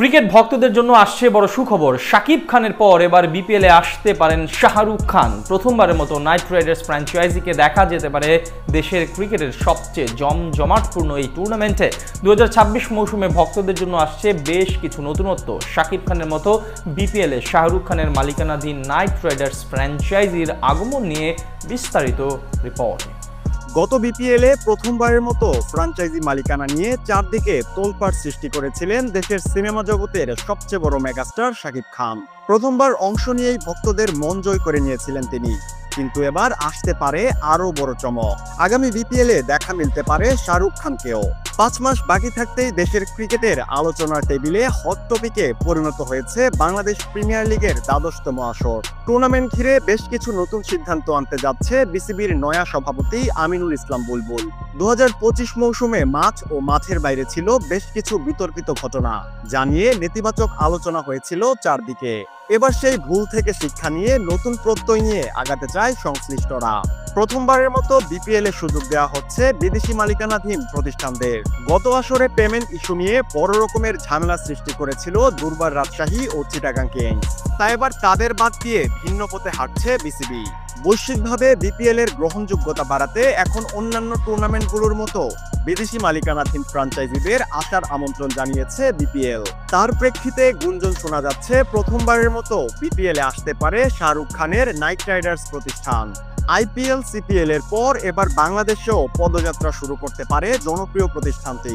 Cricket ভক্তদের জন্য আসছে বড় সুখবর। শাকিব খানের পর এবার বিপিএলে আসতে পারেন শাহরুখ খান। প্রথমবারের মতো নাইট রাইডার্স ফ্র্যাঞ্চাইজিকে দেখা যেতে পারে দেশের ক্রিকেটের সবচেয়ে জমজমাটপূর্ণ এই টুর্নামেন্টে। 2026 মৌসুমে ভক্তদের জন্য আসছে বেশ কিছু নতুনত্ব। শাকিব খানের মতো বিপিএলে শাহরুখ খানের মালিকানাধীন নাইট রাইডার্স ফ্র্যাঞ্চাইজির আগমন নিয়ে বিস্তারিত রিপোর্ট। গত বিপিএলে প্রথমবারের মতো ফ্র্যাঞ্চাইজি মালিকানা নিয়ে চারদিকে তোলপাড় সৃষ্টি করেছিলেন দেশের সিনেমা জগতের সবচেয়ে বড় মেগাস্টার শাকিব খান। প্রথমবার অংশ নিয়েই ভক্তদের মন জয় করে নিয়েছিলেন তিনি, কিন্তু এবার আসতে পারে আরো বড় চমক। আগামী বিপিএলে দেখা মিলতে পারে শাহরুখ খানকেও। 5 মাস বাকি থাকতেই দেশের ক্রিকেটের আলোচনার টেবিলে হট টপিকে পরিণত হয়েছে বাংলাদেশ প্রিমিয়ার লিগের দ্বাদশতম আসর। টুর্নামেন্ট ঘিরে বেশ কিছু নতুন সিদ্ধান্ত আনতে যাচ্ছে বিসিবির নয়া সভাপতি আমিনুল ইসলাম বুলবুল। 2025 মৌসুমে মাঠ ও মাঠের বাইরে ছিল বেশ কিছু বিতর্কিত ঘটনা, যা নিয়ে নেতিবাচক আলোচনা হয়েছিল চারদিকে। এবার সেই ভুল থেকে শিক্ষা নিয়ে নতুন প্রত্যয় নিয়ে আগাতে চায় সংশ্লিষ্টরা। প্রথমবারের মতো বিপিএল এ সুযোগ দেওয়া হচ্ছে বিদেশি মালিকানাধীন প্রতিষ্ঠানদের। গত আসরে পেমেন্ট ইস্যু নিয়ে বড় রকমের ঝামেলা সৃষ্টি করেছিল দুর্বার রাজশাহী ও চিটাগাং কিংস। তাই এবার তাদের বাদ দিয়ে ভিন্ন পথে হাঁটছে বিসিবি। বৈশ্বিকভাবে বিপিএল এর গ্রহণযোগ্যতা বাড়াতে এখন অন্যান্য টুর্নামেন্টগুলোর মতো বিদেশি মালিকানাধীন ফ্র্যাঞ্চাইজিদের আসার আমন্ত্রণ জানিয়েছে বিপিএল। তার প্রেক্ষিতে গুঞ্জন শোনা যাচ্ছে প্রথমবারের মতো বিপিএল এ আসতে পারে শাহরুখ খানের নাইট রাইডার্স প্রতিষ্ঠান। আইপিএল সিপিএল এর পর এবার বাংলাদেশেও পদযাত্রা শুরু করতে পারে জনপ্রিয় প্রতিষ্ঠানটি।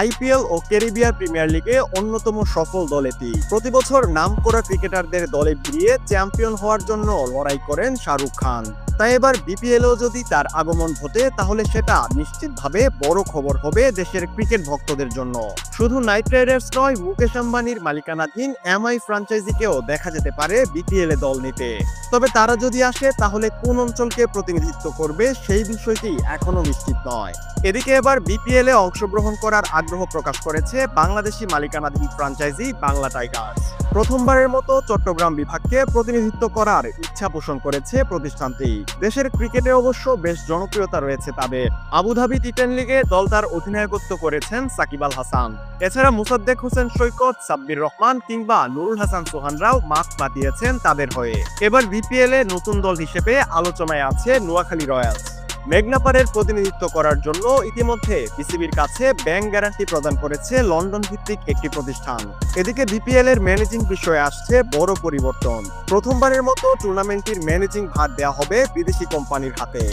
আইপিএল ও ক্যারিবিয়ান প্রিমিয়ার লিগে অন্যতম সফল দল এটি। প্রতি বছর নামকরা ক্রিকেটারদের দলে ভিড়িয়ে চ্যাম্পিয়ন হওয়ার জন্য লড়াই করেন শাহরুখ খান। তাই এবার বিপিএলও যদি তার আগমন ঘটে, তাহলে সেটা নিশ্চিতভাবে বড় খবর হবে দেশের ক্রিকেট ভক্তদের জন্য। শুধু নাইট রাইডার্স নয়, মুকেশ আম্বানির মালিকানাধীন এমআই ফ্র্যাঞ্চাইজিকেও দেখা যেতে পারে বিপিএল এ দল নিতে। তবে তারা যদি আসে, তাহলে কোন অঞ্চলকে প্রতিনিধিত্ব করবে সেই বিষয়টি এখনো নিশ্চিত নয়। এদিকে এবার বিপিএল এ অংশগ্রহণ করার আগ্রহ প্রকাশ করেছে বাংলাদেশি মালিকানাধীন ফ্র্যাঞ্চাইজি বাংলা টাইগার্স। প্রথমবারের মতো চট্টগ্রাম বিভাগকে প্রতিনিধিত্ব করার ইচ্ছা পোষণ করেছে প্রতিষ্ঠানটি। দেশের ক্রিকেটে অবশ্য বেশ জনপ্রিয়তা রয়েছে তাদের। আবুধাবি টি10 লিগে দলটার অধিনায়কত্ব করেছেন সাকিব আল হাসান। এছাড়া মুসাদ্দেক হোসেন সৈকত, সাব্বির রহমান কিংবা নুরুল হাসান সোহানরাও মাঠ পাতিয়েছেন তাদের হয়ে। এবার বিপিএল এ নতুন দল হিসেবে আলোচনায় আছে নোয়াখালী রয়্যালস। মেঘনাপাড়ের প্রতিনিধিত্ব করার জন্য ইতিমধ্যে বিসিবির কাছে ব্যাংক গ্যারান্টি প্রদান করেছে লন্ডন ভিত্তিক একটি প্রতিষ্ঠান। এদিকে বিপিএল এর ম্যানেজিং বিষয়ে আসছে বড় পরিবর্তন। প্রথমবারের মতো টুর্নামেন্টটির ম্যানেজিং ভার দেওয়া হবে বিদেশি কোম্পানির হাতে।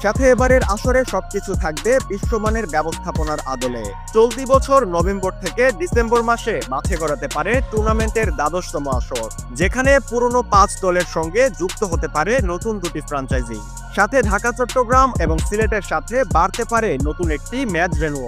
সাথে এবারের আসরে সবকিছু থাকবে বিশ্বমানের ব্যবস্থাপনার আদলে। চলতি বছর নভেম্বর থেকে ডিসেম্বর মাসে মাঠে গড়াতে পারে টুর্নামেন্টের দ্বাদশতম আসর, যেখানে পুরনো 5 দলের সঙ্গে যুক্ত হতে পারে নতুন 2টি ফ্র্যাঞ্চাইজি। সাথে ঢাকা, চট্টগ্রাম এবং সিলেটের সাথে বাড়তে পারে নতুন একটি ম্যাচ ভেন্যু।